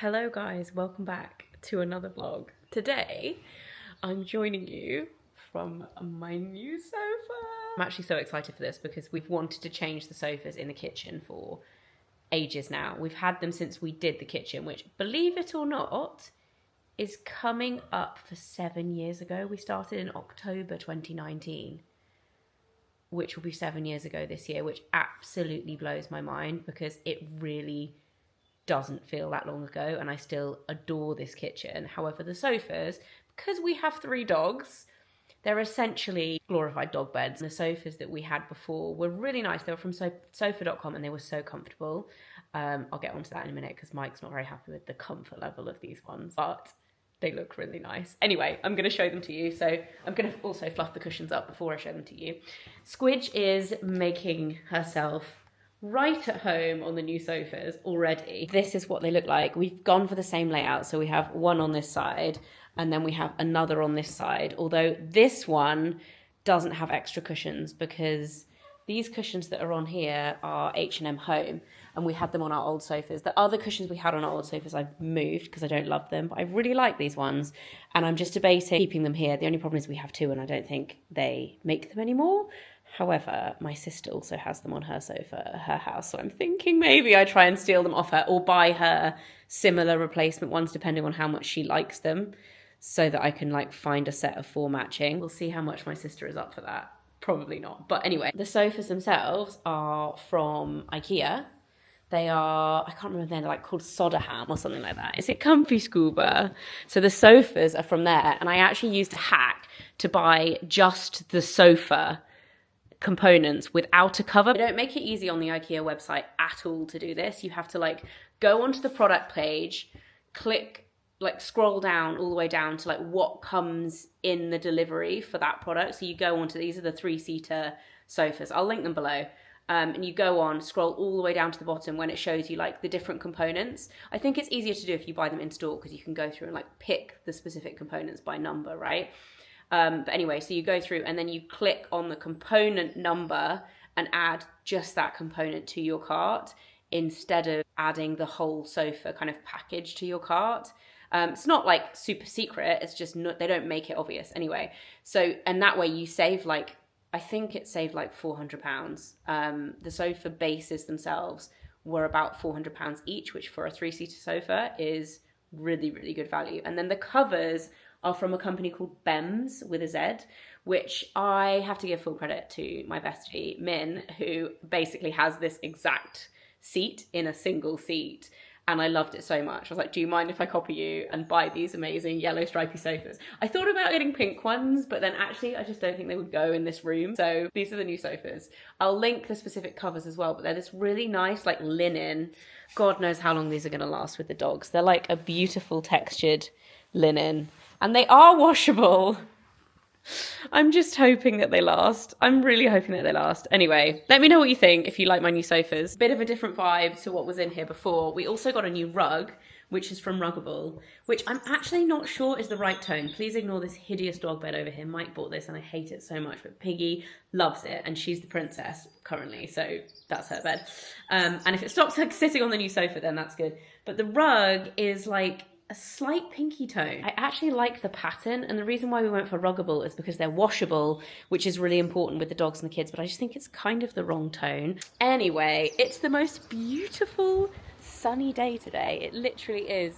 Hello guys, welcome back to another vlog. Today, I'm joining you from my new sofa. I'm actually so excited for this because we've wanted to change the sofas in the kitchen for ages now. We've had them since we did the kitchen, which, believe it or not, is coming up for 7 years ago. We started in October 2019, which will be 7 years ago this year, which absolutely blows my mind because it really doesn't feel that long ago, and I still adore this kitchen. However, the sofas, because we have 3 dogs, they're essentially glorified dog beds. The sofas that we had before were really nice. They were from sofa.com and they were so comfortable. I'll get onto that in a minute because Mike's not very happy with the comfort level of these ones, but they look really nice. Anyway, I'm going to show them to you. So I'm going to also fluff the cushions up before I show them to you. Squidge is making herself right at home on the new sofas already. This is what they look like. We've gone for the same layout. So we have one on this side and then we have another on this side. Although this one doesn't have extra cushions because these cushions that are on here are H&M Home and we had them on our old sofas. The other cushions we had on our old sofas I've moved because I don't love them, but I really like these ones and I'm just debating keeping them here. The only problem is we have 2 and I don't think they make them anymore. However, my sister also has them on her sofa at her house, so I'm thinking maybe I try and steal them off her or buy her similar replacement ones depending on how much she likes them so that I can like find a set of 4 matching. We'll see how much my sister is up for that. Probably not. But anyway, the sofas themselves are from IKEA. They are, I can't remember, they're like called Soderham or something like that. Is it Comfy Scuba? So the sofas are from there, and I actually used a hack to buy just the sofa components without a cover. They don't make it easy on the IKEA website at all to do this. You have to like go onto the product page, click, like scroll down all the way down to like what comes in the delivery for that product. So you go onto, these are the 3-seater sofas. I'll link them below. And you go on, scroll all the way down to the bottom when it shows you like the different components. I think it's easier to do if you buy them in store because you can go through and like pick the specific components by number, right? But anyway, so you go through and then you click on the component number and add just that component to your cart instead of adding the whole sofa kind of package to your cart. It's not like super secret, it's just not, they don't make it obvious anyway. So, and that way you save like, I think it saved like £400. The sofa bases themselves were about £400 each, which for a 3-seater sofa is really, really good value. And then the covers are from a company called Bluebells with a Z, which I have to give full credit to my bestie, Min, who basically has this exact seat in a single seat. And I loved it so much. I was like, do you mind if I copy you and buy these amazing yellow stripy sofas? I thought about getting pink ones, but then actually I just don't think they would go in this room. So these are the new sofas. I'll link the specific covers as well, but they're this really nice like linen. God knows how long these are gonna last with the dogs. They're like a beautiful textured linen. And they are washable. I'm just hoping that they last. I'm really hoping that they last. Anyway, let me know what you think if you like my new sofas. Bit of a different vibe to what was in here before. We also got a new rug, which is from Ruggable, which I'm actually not sure is the right tone. Please ignore this hideous dog bed over here. Mike bought this and I hate it so much, but Piggy loves it and she's the princess currently, so that's her bed. And if it stops her sitting on the new sofa, then that's good. But the rug is like a slight pinky tone. I actually like the pattern, and the reason why we went for Ruggable is because they're washable, which is really important with the dogs and the kids, but I just think it's kind of the wrong tone. Anyway, it's the most beautiful sunny day today. It literally is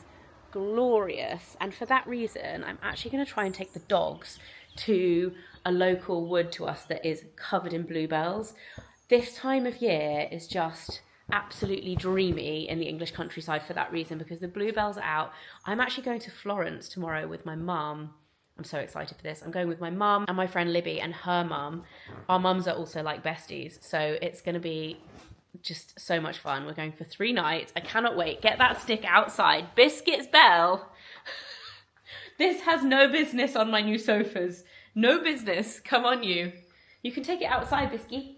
glorious, and for that reason, I'm actually going to try and take the dogs to a local wood to us that is covered in bluebells. This time of year is just absolutely dreamy in the English countryside for that reason, because the bluebells are out. I'm actually going to Florence tomorrow with my mum. I'm so excited for this. I'm going with my mum and my friend Libby and her mum. Our mums are also like besties, so it's going to be just so much fun. We're going for 3 nights. I cannot wait. Get that stick outside. Biscuits Bell. This has no business on my new sofas. No business. Come on, you. You can take it outside, Bisky.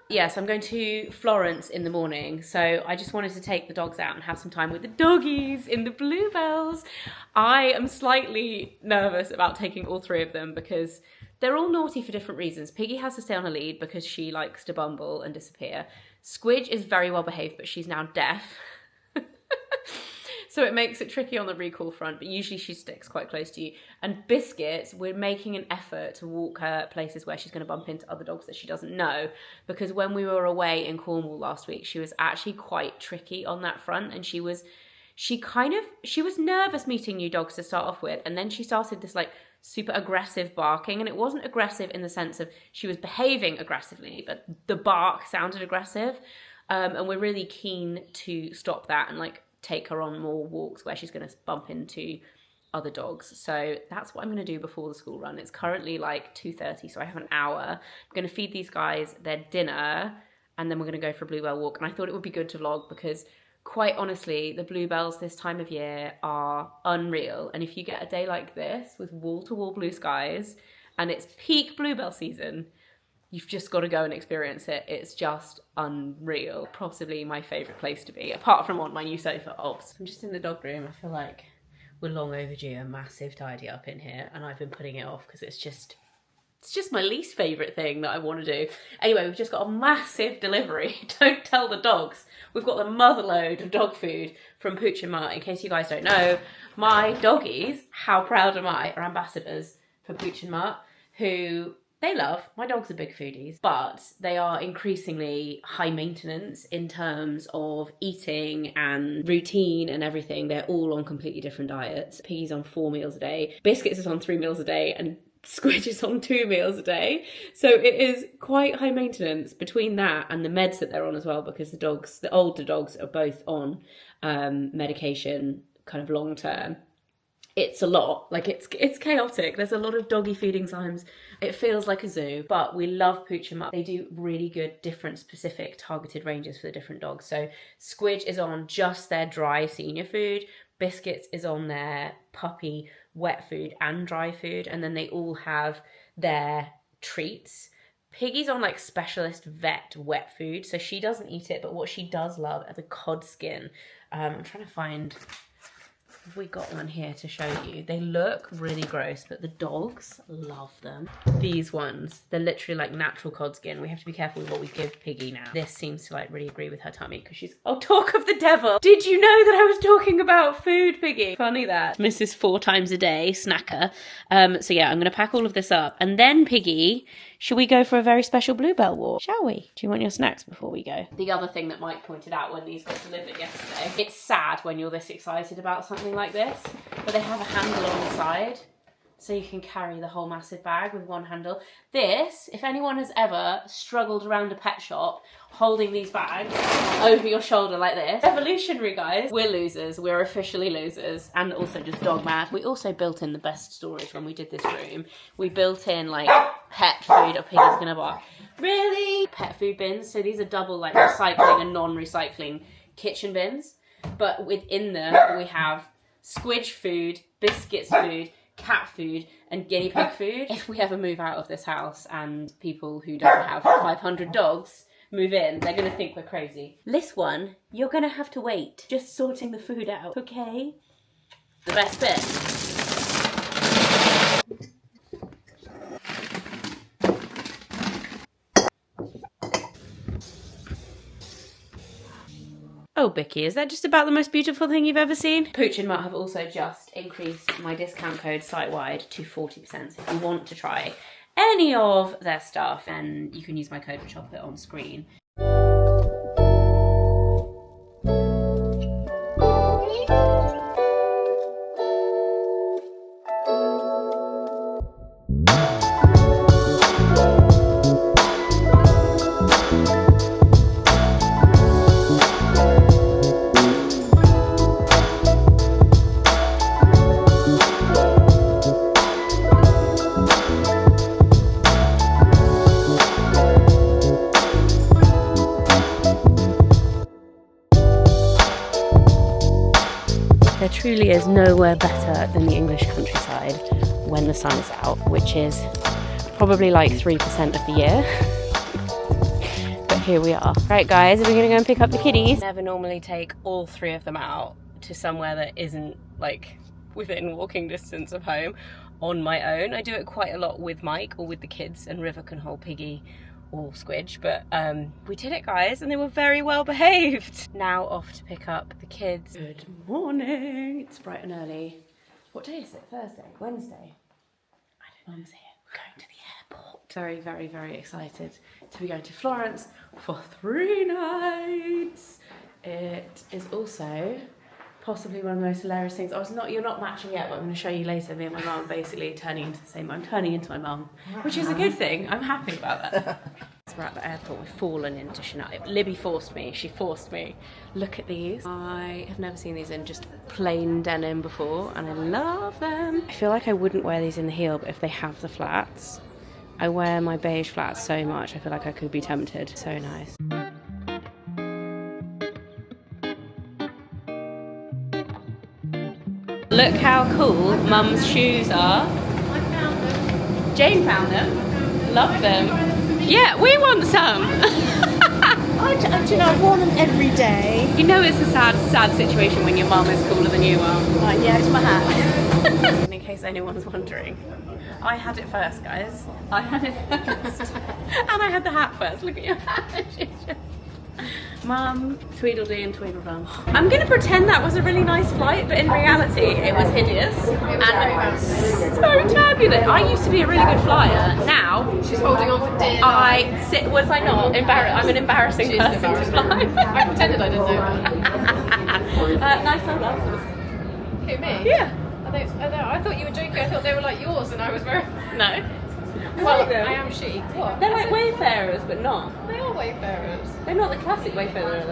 Yes, I'm going to Florence in the morning, so I just wanted to take the dogs out and have some time with the doggies in the Bluebells. I am slightly nervous about taking all 3 of them because they're all naughty for different reasons. Piggy has to stay on a lead because she likes to bumble and disappear. Squidge is very well behaved, but she's now deaf. So it makes it tricky on the recall front, but usually she sticks quite close to you. And Biscuits, we're making an effort to walk her places where she's going to bump into other dogs that she doesn't know, because when we were away in Cornwall last week, she was actually quite tricky on that front, and she was nervous meeting new dogs to start off with, and then she started this like super aggressive barking, and it wasn't aggressive in the sense of she was behaving aggressively, but the bark sounded aggressive, and we're really keen to stop that and like take her on more walks where she's going to bump into other dogs. So that's what I'm going to do before the school run. It's currently like 2:30, so I have an hour. I'm going to feed these guys their dinner, and then we're going to go for a Bluebell walk. And I thought it would be good to vlog because quite honestly, the Bluebells this time of year are unreal. And if you get a day like this with wall-to-wall blue skies and it's peak Bluebell season, you've just got to go and experience it. It's just unreal. Possibly my favourite place to be, apart from on my new sofa, obs. I'm just in the dog room. I feel like we're long overdue a massive tidy up in here, and I've been putting it off because it's just my least favourite thing that I want to do. Anyway, we've just got a massive delivery. Don't tell the dogs. We've got the motherload of dog food from Pooch Mutt. In case you guys don't know, my doggies, how proud am I, are ambassadors for Pooch Mutt, who they love. My dogs are big foodies, but they are increasingly high maintenance in terms of eating and routine and everything. They're all on completely different diets. Piggy's on 4 meals a day. Biscuits is on 3 meals a day, and Squidge is on 2 meals a day. So it is quite high maintenance between that and the meds that they're on as well, because the older dogs are both on medication kind of long term. It's a lot. Like it's chaotic. There's a lot of doggy feeding times. It feels like a zoo, but we love Pooch Mutt. They do really good, different, specific, targeted ranges for the different dogs. So Squidge is on just their dry senior food. Biscuits is on their puppy wet food and dry food, and then they all have their treats. Piggy's on like specialist vet wet food, so she doesn't eat it, but what she does love are the cod skin. I'm trying to find, have we got one here to show you? They look really gross, but the dogs love them. These ones, they're literally like natural cod skin. We have to be careful with what we give Piggy now. This seems to like really agree with her tummy because she's, oh, talk of the devil. Did you know that I was talking about food, Piggy? Funny that. Mrs. 4 times a day snacker. So yeah, I'm gonna pack all of this up, and then Piggy, should we go for a very special Bluebell walk? Shall we? Do you want your snacks before we go? The other thing that Mike pointed out when these got delivered yesterday, it's sad when you're this excited about something like this, but they have a handle on the side, so you can carry the whole massive bag with one handle. This, if anyone has ever struggled around a pet shop holding these bags over your shoulder like this, revolutionary, guys. We're losers. We're officially losers, and also just dog mad. We also built in the best storage when we did this room. We built in like pet food. A Piggy's gonna bark. Really? Pet food bins. So these are double like recycling and non-recycling kitchen bins, but within them we have Squidge food, Biscuits food, cat food, and guinea pig food. If we ever move out of this house and people who don't have 500 dogs move in, they're gonna think we're crazy. This one, you're gonna have to wait. Just sorting the food out, okay? The best bit. Oh, Bicky, is that just about the most beautiful thing you've ever seen? Pooch and Mutt have also just increased my discount code site-wide to 40%. So if you want to try any of their stuff, and you can use my code, which I'll put on screen. There truly is nowhere better than the English countryside when the sun is out, which is probably like 3% of the year. But here we are. Right guys, we're gonna go and pick up the kitties. I never normally take all 3 of them out to somewhere that isn't like within walking distance of home on my own. I do it quite a lot with Mike or with the kids, and River can hold Piggy all squidge, but we did it, guys, and they were very well behaved. Now off to pick up the kids. Good morning. It's bright and early. What day is it? Thursday? Wednesday? I don't know. Mum's here. We're going to the airport. Very, very, very excited to be going to Florence for 3 nights. It is also possibly one of the most hilarious things. You're not matching yet, but I'm going to show you later. Me and my mum basically turning into the same. I'm turning into my mum, which is a good thing. I'm happy about that. We're at the airport. We've fallen into Chanel. Libby forced me. She forced me. Look at these. I have never seen these in just plain denim before, and I love them. I feel like I wouldn't wear these in the heel, but if they have the flats, I wear my beige flats so much. I feel like I could be tempted. So nice. Look how cool Mum's shoes are. I found them. Jane found them. Love them. Yeah, we want some. I've worn them every day. You know it's a sad situation when your mum is cooler than you are. Right, yeah, it's my hat. In case anyone's wondering, I had it first, guys. I had it first. And I had the hat first. Look at your hat. Mum, Tweedledee and Tweedledum. I'm going to pretend that was a really nice flight, but in reality it was hideous and so turbulent. I used to be a really good flyer. Now she's holding on for dear life. Was I not? I'm an embarrassing person to fly. I pretended I didn't know that. Nice sunglasses. Who, me? Yeah. I thought you were joking. I thought they were like yours, and I was very... No. Well, I am chic. What? They're like wayfarers, but not. They are wayfarers. They're not the classic wayfarer.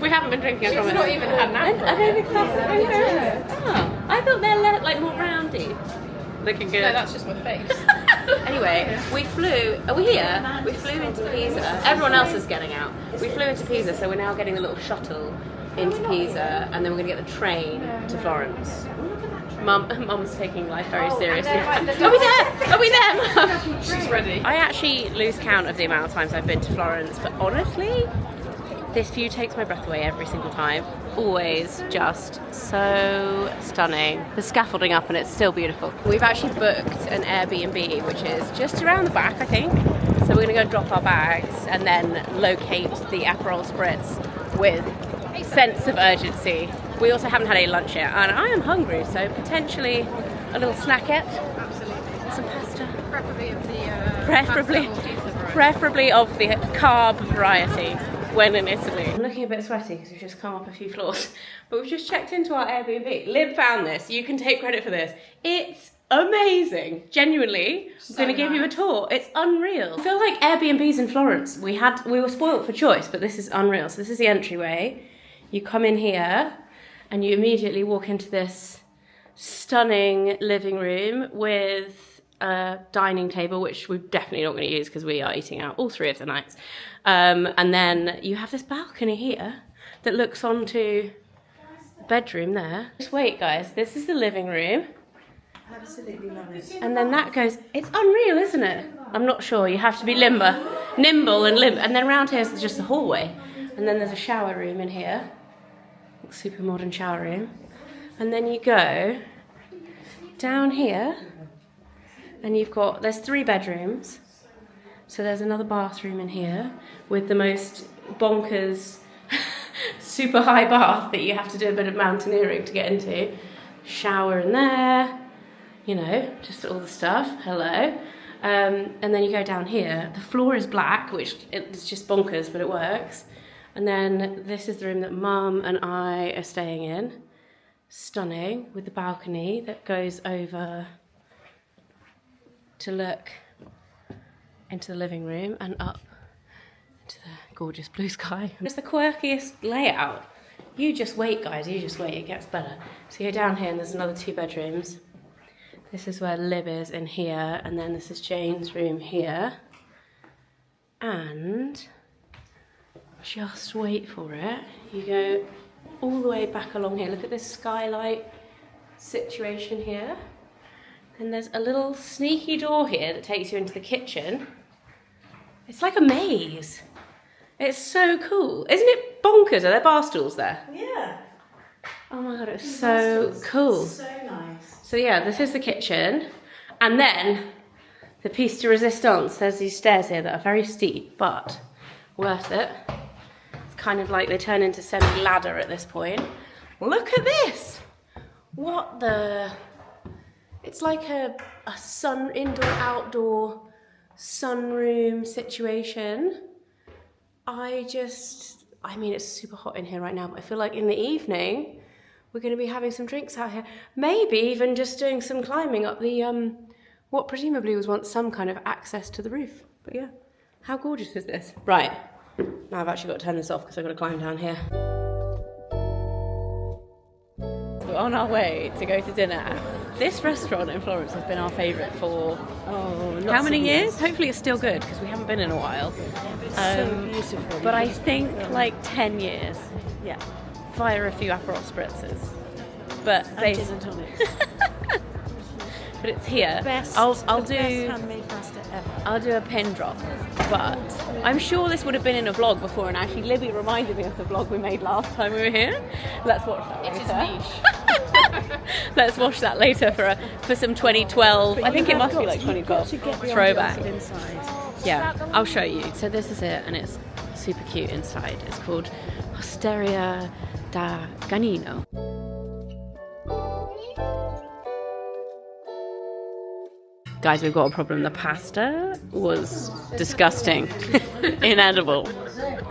We haven't been drinking from it. She's not even had an apple. Are they the classic wayfarers? Oh, I thought they're like more roundy. Looking good. No, that's just my face. Anyway, we flew. Are we here? We flew into Pisa. Everyone else is getting out. We flew into Pisa, so we're now getting the little shuttle into Pisa, and then we're going to get the train to Florence. Mum's taking life very seriously. Are we there? Are we there? She's ready. I actually lose count of the amount of times I've been to Florence, but honestly, this view takes my breath away every single time. Always just so stunning. The scaffolding up and it's still beautiful. We've actually booked an Airbnb, which is just around the back, I think. So we're going to go drop our bags and then locate the Aperol Spritz with a sense of urgency. We also haven't had any lunch yet, and I am hungry, so potentially a little snackette. Absolutely. Some pasta. Preferably of the carb variety when in Italy. I'm looking a bit sweaty because we've just come up a few floors, but we've just checked into our Airbnb. Lib found this. You can take credit for this. It's amazing. Genuinely, I'm going to give you a tour. It's unreal. I feel like Airbnbs in Florence, we were spoilt for choice, but this is unreal. So this is the entryway. You come in here and you immediately walk into this stunning living room with a dining table, which we're definitely not going to use because we are eating out all 3 of the nights. And then you have this balcony here that looks onto the bedroom there. Just wait, guys. This is the living room. Absolutely love it. And then that goes, it's unreal, isn't it? I'm not sure. You have to be nimble and limp. And then around here is just the hallway. And then there's a shower room in here. Super modern shower room. And then you go down here and there's 3 bedrooms. So there's another bathroom in here with the most bonkers super high bath that you have to do a bit of mountaineering to get into. Shower in there, just all the stuff. Hello. And then you go down here. The floor is black, which it's just bonkers, but it works. And then this is the room that Mum and I are staying in. Stunning, with the balcony that goes over to look into the living room and up into the gorgeous blue sky. It's the quirkiest layout. You just wait, guys, you just wait, it gets better. So you go down here and there's another 2 bedrooms. This is where Lib is in here, and then this is Jane's room here. And just wait for it. You go all the way back along here. Look at this skylight situation here. And there's a little sneaky door here that takes you into the kitchen. It's like a maze. It's so cool. Isn't it bonkers? Are there bar stools there? Yeah. Oh my god, it's so cool. So nice. So yeah, this is the kitchen. And then the piece de resistance. There's these stairs here that are very steep, but worth it. It's kind of like they turn into semi-ladder at this point. Look at this! What the... It's like a indoor-outdoor sunroom situation. I mean, it's super hot in here right now, but I feel like in the evening, we're going to be having some drinks out here. Maybe even just doing some climbing up the, what presumably was once some kind of access to the roof. But yeah, how gorgeous is this? Right, now I've actually got to turn this off because I've got to climb down here. We're on our way to go to dinner. This restaurant in Florence has been our favourite for how many years? Hopefully it's still good because we haven't been in a while. So beautiful. But I think like 10 years. Yeah. Via a few Aperol spritzers. But And gin and tonics. but it's here. Best, I'll the do best handmade pasta ever. I'll do a pin drop. But I'm sure this would have been in a vlog before, and actually Libby reminded me of the vlog we made last time we were here. Let's watch that later. It is niche. Let's watch that later for some 2012. I think it must be like 2012 throwback. Yeah, I'll show you. So this is it, and it's super cute inside. It's called Osteria da Ganino. Guys, we've got a problem. The pasta was disgusting. Inedible.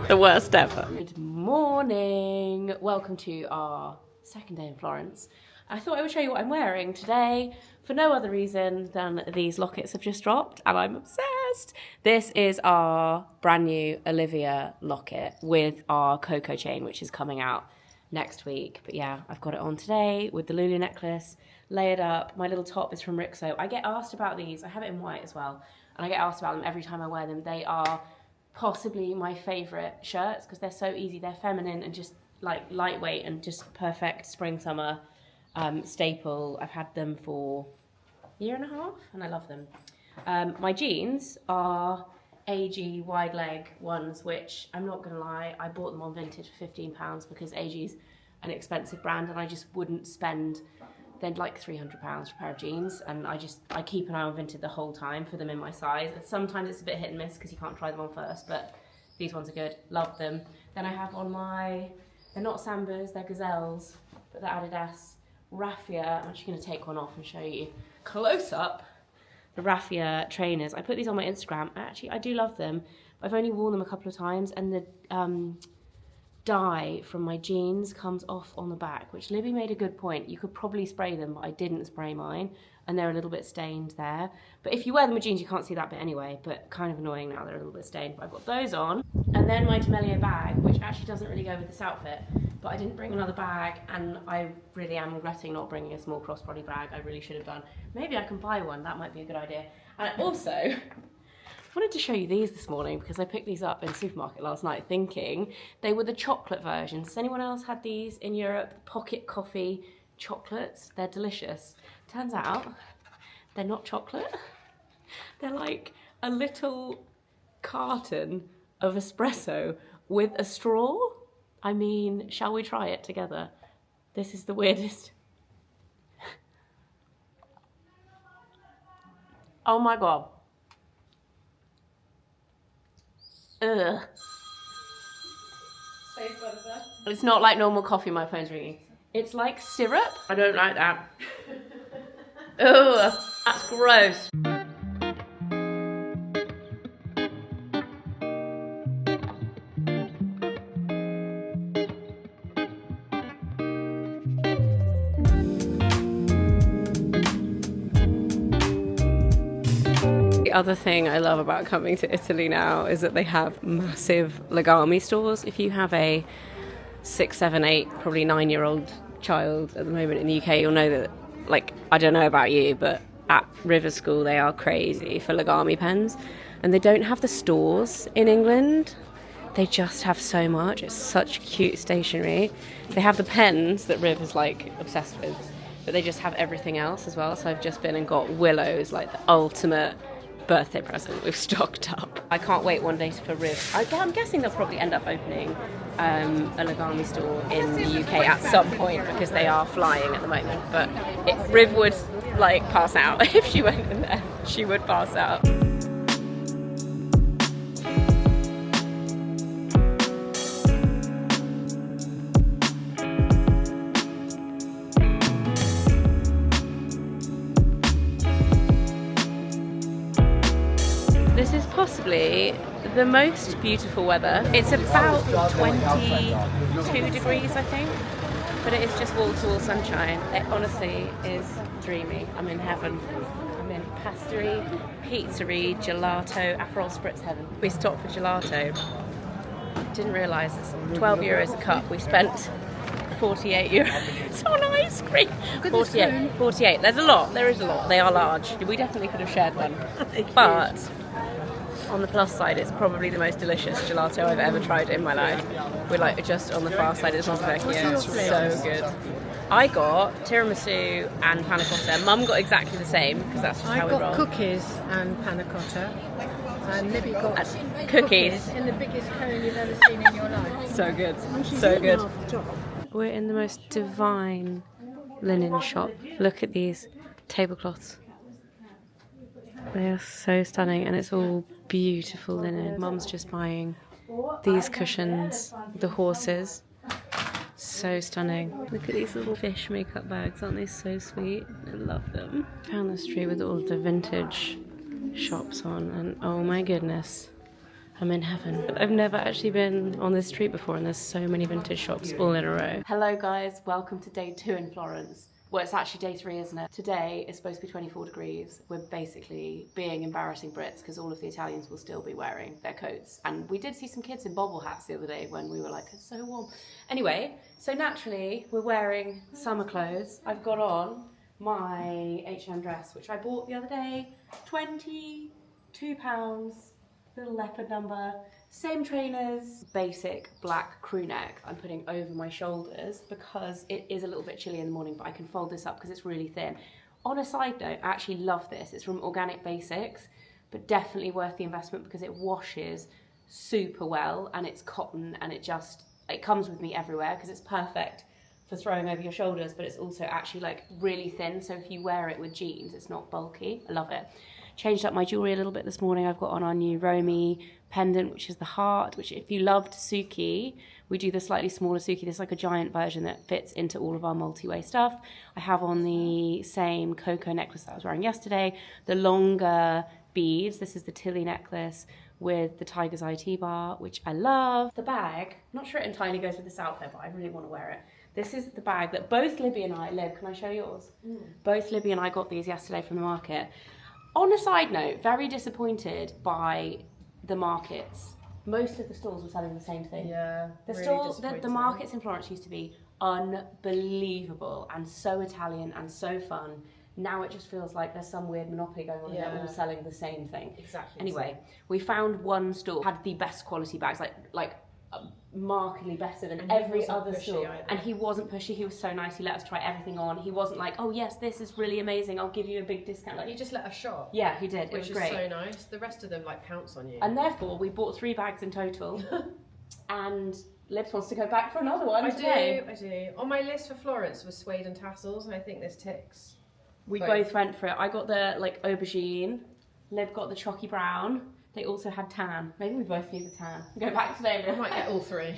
The worst ever. Good morning. Welcome to our second day in Florence. I thought I would show you what I'm wearing today for no other reason than these lockets have just dropped and I'm obsessed. This is our brand new Olivia locket with our Coco chain, which is coming out next week. But yeah, I've got it on today with the Lulu necklace, layered up. My little top is from Rixo. I get asked about these. I have it in white as well. And I get asked about them every time I wear them. They are possibly my favourite shirts because they're so easy. They're feminine and just like lightweight and just perfect spring, summer staple. I've had them for a year and a half and I love them. My jeans are AG wide leg ones, which I'm not gonna lie, I bought them on Vinted for £15 because AG's an expensive brand and I just wouldn't spend then like £300 for a pair of jeans, and I keep an eye on Vinted the whole time for them in my size. Sometimes it's a bit hit and miss because you can't try them on first, but these ones are good, love them. Then I have on they're not Sambas, they're Gazelles, but they're Adidas Raffia. I'm actually going to take one off and show you close up the Raffia trainers. I put these on my Instagram. I do love them. I've only worn them a couple of times, and the dye from my jeans comes off on the back, which Libby made a good point. You could probably spray them, but I didn't spray mine, and they're a little bit stained there. But if you wear them with jeans, you can't see that bit anyway, but kind of annoying now, they're a little bit stained. But I've got those on. And then my D'Amelio bag, which actually doesn't really go with this outfit, but I didn't bring another bag, and I really am regretting not bringing a small crossbody bag. I really should have done. Maybe I can buy one, that might be a good idea. And I also wanted to show you these this morning because I picked these up in the supermarket last night thinking they were the chocolate versions. Has anyone else had these in Europe? Pocket coffee chocolates. They're delicious. Turns out they're not chocolate. They're like a little carton of espresso with a straw. I mean, shall we try it together? This is the weirdest. Oh my God. Ugh. It's not like normal coffee, my phone's ringing. It's like syrup. I don't like that. Ugh, that's gross. The other thing I love about coming to Italy now is that they have massive legami stores. If you have a 6, 7, 8, probably 9-year-old child at the moment in the UK, you'll know that, like, I don't know about you, but at River School they are crazy for legami pens. And they don't have the stores in England. They just have so much. It's such cute stationery. They have the pens that Riv is like obsessed with, but they just have everything else as well. So I've just been and got Willows, like the ultimate birthday present. We've stocked up. I can't wait one day for Riv. I'm guessing they'll probably end up opening a legami store in the UK at some point because they are flying at the moment. But Riv would like pass out if she went in there. she would pass out. This is possibly the most beautiful weather. It's about 22 degrees, I think, but it is just wall-to-wall sunshine. It honestly is dreamy. I'm in heaven. I'm in pastery, pizzeria, gelato, Aperol Spritz heaven. We stopped for gelato. Didn't realise it's 12 euros a cup. We spent 48 euros on ice cream. 48. There's a lot. There is a lot. They are large. We definitely could have shared one. But on the plus side, it's probably the most delicious gelato I've ever tried in my life. We're like just on the far side of Montevecchio. It's so good. I got tiramisu and panna cotta. Mum got exactly the same because that's just how we roll. I got cookies and panna cotta, and Libby got cookies in the biggest cone you've ever seen in your life. So good. So good. We're in the most divine linen shop. Look at these tablecloths. They are so stunning, and it's all beautiful linen. Mum's just buying these cushions, the horses. So stunning. Look at these little fish makeup bags, aren't they so sweet? I love them. Found the street with all the vintage shops on, and oh my goodness, I'm in heaven. I've never actually been on this street before, and there's so many vintage shops all in a row. Hello guys, welcome to day 2 in Florence. Well, it's actually day 3, isn't it? Today is supposed to be 24 degrees. We're basically being embarrassing Brits because all of the Italians will still be wearing their coats. And we did see some kids in bobble hats the other day when we were like, it's so warm. Anyway, so naturally we're wearing summer clothes. I've got on my H&M dress, which I bought the other day. £22, little leopard number. Same trainers, basic black crew neck I'm putting over my shoulders because it is a little bit chilly in the morning, but I can fold this up because it's really thin. On a side note, I actually love this. It's from Organic Basics, but definitely worth the investment because it washes super well and it's cotton and it comes with me everywhere because it's perfect for throwing over your shoulders, but it's also actually like really thin. So if you wear it with jeans, it's not bulky. I love it. Changed up my jewellery a little bit this morning. I've got on our new Romy pendant, which is the heart, which if you loved Suki, we do the slightly smaller Suki. There's like a giant version that fits into all of our multi-way stuff. I have on the same cocoa necklace that I was wearing yesterday, the longer beads. This is the Tilly necklace with the tiger's eye T-bar, which I love. The bag, not sure it entirely goes with this outfit, but I really want to wear it. This is the bag that both Libby and I, Lib, can I show yours? Both Libby and I got these yesterday from the market. On a side note, very disappointed by the markets. Most of the stalls were selling the same thing. Yeah, the markets in Florence used to be unbelievable and so Italian and so fun. Now it just feels like there's some weird monopoly going on and they're all selling the same thing. Exactly. Anyway, we found one store had the best quality bags, like markedly better than every other store. And he wasn't pushy. He was so nice. He let us try everything on. He wasn't like, oh yes, this is really amazing, I'll give you a big discount. Like, he just let us shop. Yeah, he did. Which it was great. Is so nice. The rest of them like pounce on you. And therefore we bought 3 bags in total. And Libs wants to go back for another one today. I do. On my list for Florence was suede and tassels, and I think this ticks. We both went for it. I got the like aubergine. Lib got the chalky brown. They also had tan. Maybe we both need the tan. Go back to them. I might get all 3.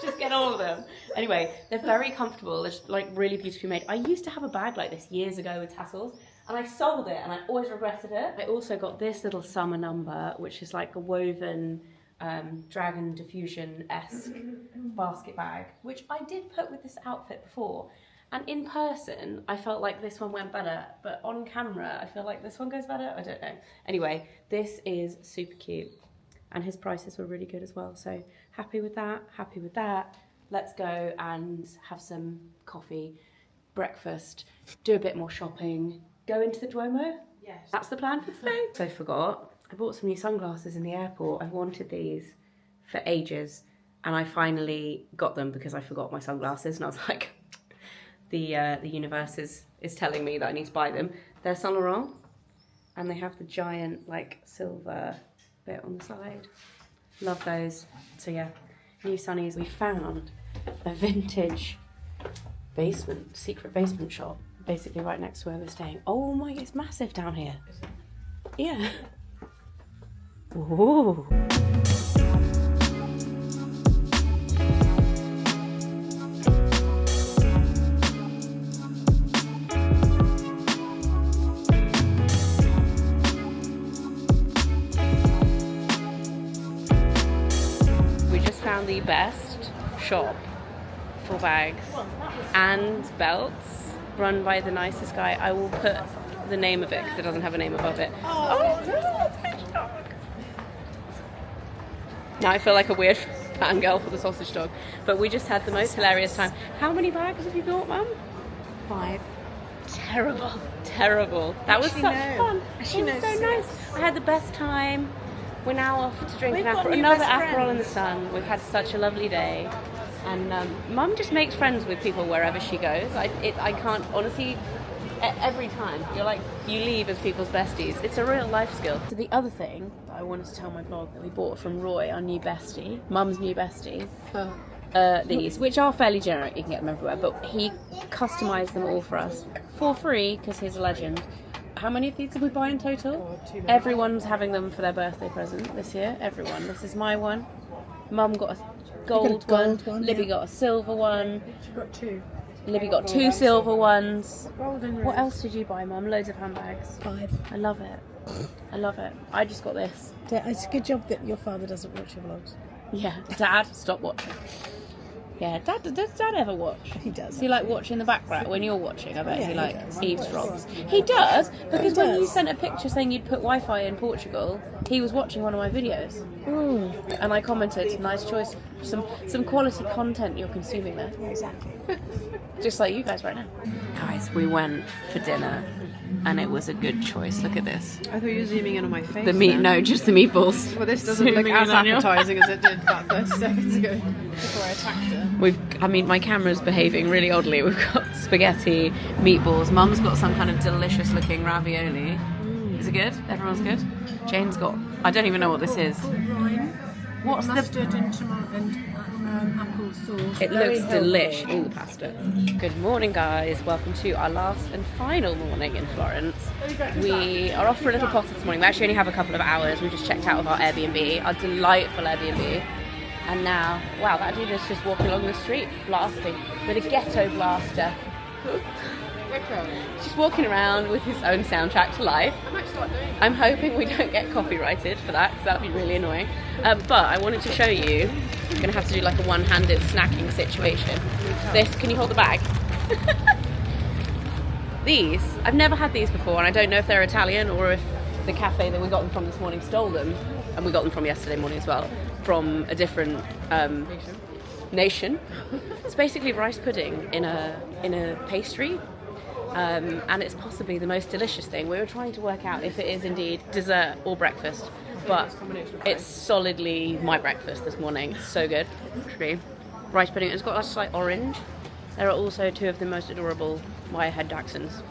Just get all of them. Anyway, they're very comfortable. They're just, like really beautifully made. I used to have a bag like this years ago with tassels, and I sold it, and I always regretted it. I also got this little summer number, which is like a woven dragon diffusion-esque basket bag, which I did put with this outfit before. And in person, I felt like this one went better, but on camera, I feel like this one goes better. I don't know. Anyway, this is super cute, and his prices were really good as well. So happy with that, happy with that. Let's go and have some coffee, breakfast, do a bit more shopping, go into the Duomo. Yes. That's the plan for today. So I forgot, I bought some new sunglasses in the airport. I wanted these for ages, and I finally got them because I forgot my sunglasses, and I was like, the universe is telling me that I need to buy them. They're Saint Laurent, and they have the giant like silver bit on the side. Love those. So yeah, new sunnies. We found a vintage secret basement shop, basically right next to where we're staying. Oh my, it's massive down here. Yeah. Ooh. We just found the best shop for bags and belts run by the nicest guy. I will put the name of it because it doesn't have a name above it. Oh, now I feel like a weird fangirl for the sausage dog. But we just had the most hilarious time. How many bags have you bought, Mum? 5. Terrible, terrible. That was such fun. It was so nice. I had the best time. We're now off to drink another Aperol in the sun. We've had such a lovely day. And Mum just makes friends with people wherever she goes. I can't, honestly, every time you leave as people's besties. It's a real life skill. So the other thing that I wanted to tell my vlog that we bought from Roy, our new bestie, Mum's new bestie, these, which are fairly generic, you can get them everywhere, but he customised them all for us for free because he's a legend. How many of these did we buy in total? Everyone's having them for their birthday present this year. Everyone. This is my one. Mum got a gold one. Libby got a silver one. She got 2. Libby got 2 silver ones. Golden What else did you buy, Mum? Loads of handbags. 5. I love it. I love it. I just got this. It's a good job that your father doesn't watch your vlogs. Yeah. Dad, stop watching. Yeah, does Dad ever watch? He does. Does he like watch in the background when you're watching? I bet Yeah, he he like does. eavesdrops. He does, because He when you does. sent a picture saying you'd put Wi-Fi in Portugal, he was watching one of my videos. Ooh. And I commented, nice choice. Some quality content you're consuming there. Yeah, exactly. Just like you guys right now. Guys, we went for dinner and it was a good choice. Look at this. I thought you were zooming in on my face. The meat, no, just the meatballs. Well, this doesn't look Zooming as in on you. appetising as it did about 30 seconds ago before I attacked her. My camera's behaving really oddly. We've got spaghetti, meatballs. Mum's got some kind of delicious looking ravioli. Is it good? Everyone's good? Jane's got, I don't even know what this is. Lime, What's the... mustard and tomato and apple sauce. It Very looks healthy. delish. Ooh, the pasta. Good morning, guys. Welcome to our last and final morning in Florence. We are off for a little potty this morning. We actually only have a couple of hours. We just checked out of our Airbnb, our delightful Airbnb. And now, wow, that dude is just walking along the street, blasting, with a ghetto blaster. Just walking around with his own soundtrack to life. I might start doing that. I'm hoping we don't get copyrighted for that, because that would be really annoying. But I wanted to show you, I'm going to have to do like a one-handed snacking situation. This, can you hold the bag? These, I've never had these before, and I don't know if they're Italian or if the cafe that we got them from this morning stole them. And we got them from yesterday morning as well, from a different nation. It's basically rice pudding in a pastry. And it's possibly the most delicious thing. We were trying to work out if it is indeed dessert or breakfast, but it's solidly my breakfast this morning. It's so good. Rice pudding. It's got a slight orange. There are also 2 of the most adorable wire-head dachshunds.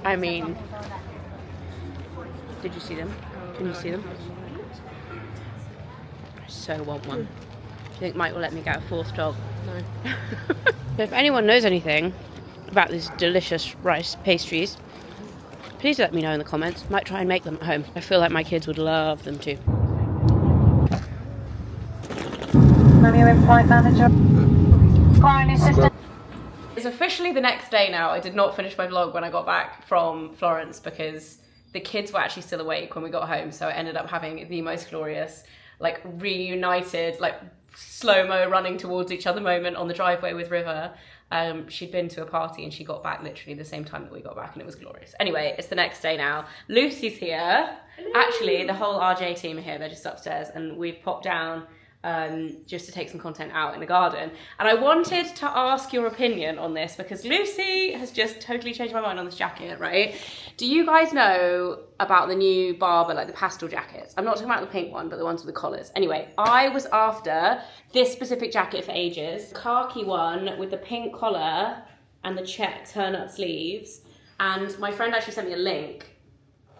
I mean, did you see them? Can you see them? I so want one. Do you think Mike will let me get a 4th dog? No. So if anyone knows anything about these delicious rice pastries, please let me know in the comments. Might try and make them at home. I feel like my kids would love them too. Romeo in flight manager. Flying assistant. It's officially the next day now. I did not finish my vlog when I got back from Florence because the kids were actually still awake when we got home, so I ended up having the most glorious, like, reunited, like, slow-mo running towards each other moment on the driveway with River. She'd been to a party and she got back literally the same time that we got back, and it was glorious. Anyway, it's the next day now. Lucy's here. Hello. Actually, the whole RJ team are here. They're just upstairs, and we've popped down just to take some content out in the garden. And I wanted to ask your opinion on this because Lucy has just totally changed my mind on this jacket, right? Do you guys know about the new Barber, like the pastel jackets? I'm not talking about the pink one, but the ones with the collars. Anyway, I was after this specific jacket for ages. Khaki one with the pink collar and the check turn-up sleeves. And my friend actually sent me a link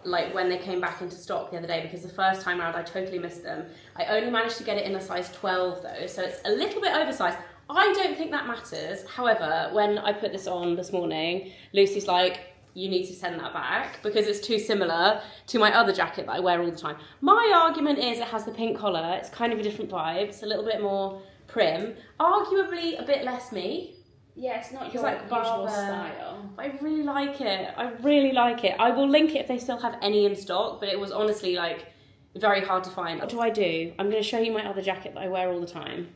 like when they came back into stock the other day, because the first time around I totally missed them. I only managed to get it in a size 12 though, so it's a little bit oversized. I don't think that matters. However, when I put this on this morning, Lucy's like, you need to send that back because it's too similar to my other jacket that I wear all the time. My argument is it has the pink collar. It's kind of a different vibe. It's a little bit more prim. Arguably a bit less me. Yeah, it's not your like usual style. I really like it. I really like it. I will link it if they still have any in stock, but it was honestly like very hard to find. What do? I'm going to show you my other jacket that I wear all the time.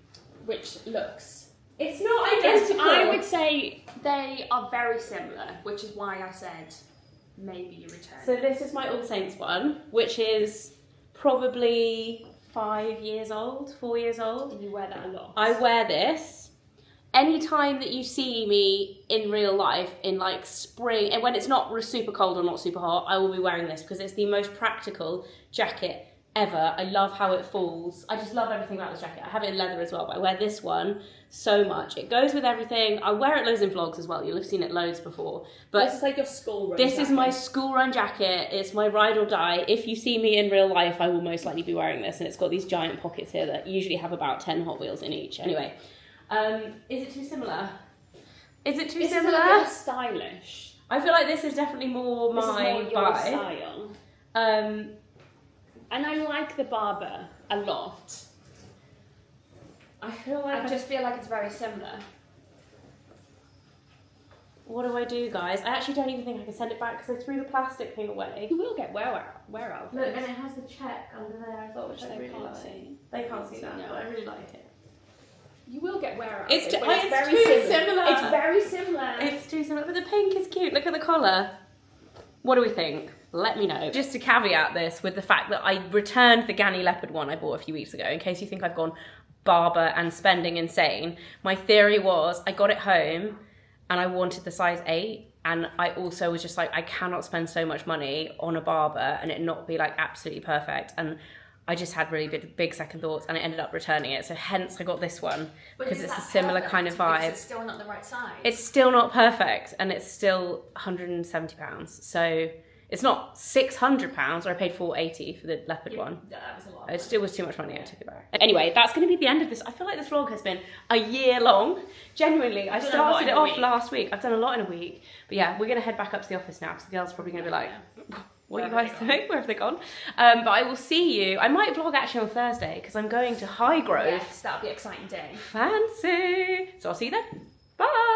Which looks... It's not identical. I would say they are very similar, which is why I said maybe you return. So this is my All Saints one, which is probably 4 years old. And you wear that a lot. I wear this anytime that you see me in real life in like spring, and when it's not super cold or not super hot, I will be wearing this because it's the most practical jacket ever. I love how it falls. I just love everything about this jacket. I have it in leather as well, but I wear this one so much. It goes with everything. I wear it loads in vlogs as well. You'll have seen it loads before. But this is like your school run This jacket. is my school run jacket. It's my ride or die. If you see me in real life, I will most likely be wearing this, and it's got these giant pockets here that usually have about 10 Hot Wheels in each. Anyway, is it too similar? Is it too similar? Is a bit stylish? I feel like this is definitely more This my is more your vibe. style. And I like the Barber a lot. I feel like I just feel like it's very similar. What do I do, guys? I actually don't even think I can send it back because I threw the plastic thing away. You will get wear out. Look, and it has the check under there as well, which I really can't like. see. They can't see that, No. but I really like it. You will get wear out. It's but it's very too similar. It's very similar. It's too similar, but the pink is cute. Look at the collar. What do we think? Let me know. Just to caveat this with the fact that I returned the Ganni leopard one I bought a few weeks ago, in case you think I've gone Barber and spending insane. My theory was I got it home and I wanted the size 8, and I also was just like, I cannot spend so much money on a Barber and it not be like absolutely perfect. And I just had really big second thoughts, and I ended up returning it. So hence I got this one because it's a similar kind of vibe. It's still not the right size. It's still not perfect, and it's still £170. So it's not £600, or I paid $480 for the leopard one. That was a lot. It still was too much money. I took it back. Anyway, that's going to be the end of this. I feel like this vlog has been a year long. Genuinely, I started it off last week. I've done a lot in a week. But yeah, we're going to head back up to the office now because the girls are probably going to be like, what are you guys doing? Where have they gone? But I will see you. I might vlog actually on Thursday because I'm going to Highgrove. Yes, that'll be an exciting day. Fancy. So I'll see you then. Bye.